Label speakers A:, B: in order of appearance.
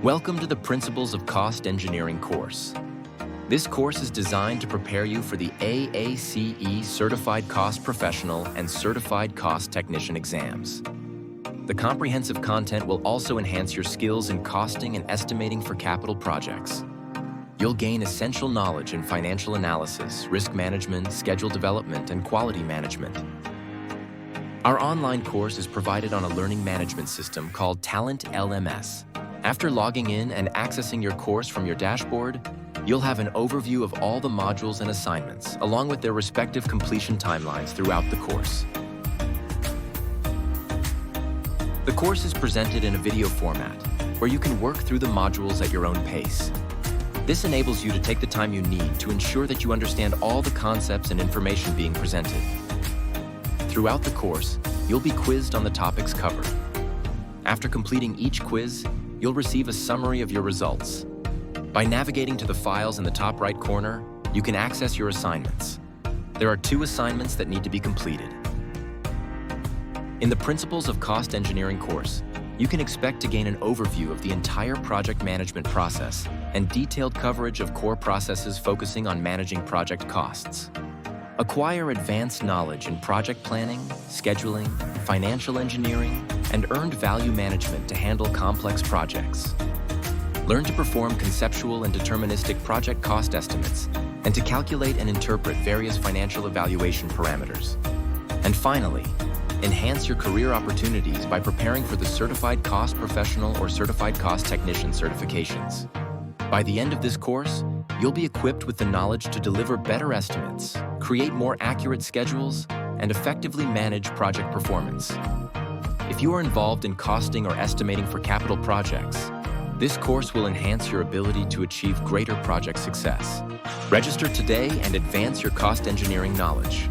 A: Welcome to the Principles of Cost Engineering course. This course is designed to prepare you for the AACE Certified Cost Professional and Certified Cost Technician exams. The comprehensive content will also enhance your skills in costing and estimating for capital projects. You'll gain essential knowledge in financial analysis, risk management, schedule development, and quality management. Our online course is provided on a learning management system called Talent LMS. After logging in and accessing your course from your dashboard, you'll have an overview of all the modules and assignments, along with their respective completion timelines throughout the course. The course is presented in a video format, where you can work through the modules at your own pace. This enables you to take the time you need to ensure that you understand all the concepts and information being presented. Throughout the course, you'll be quizzed on the topics covered. After completing each quiz, you'll receive a summary of your results. By navigating to the files in the top right corner, you can access your assignments. There are 2 assignments that need to be completed. In the Principles of Cost Engineering course, you can expect to gain an overview of the entire project management process and detailed coverage of core processes focusing on managing project costs. Acquire advanced knowledge in project planning, scheduling, financial engineering, and earned value management to handle complex projects. Learn to perform conceptual and deterministic project cost estimates and to calculate and interpret various financial evaluation parameters. And finally, enhance your career opportunities by preparing for the Certified Cost Professional or Certified Cost Technician certifications. By the end of this course, you'll be equipped with the knowledge to deliver better estimates, create more accurate schedules, and effectively manage project performance. If you are involved in costing or estimating for capital projects, this course will enhance your ability to achieve greater project success. Register today and advance your cost engineering knowledge.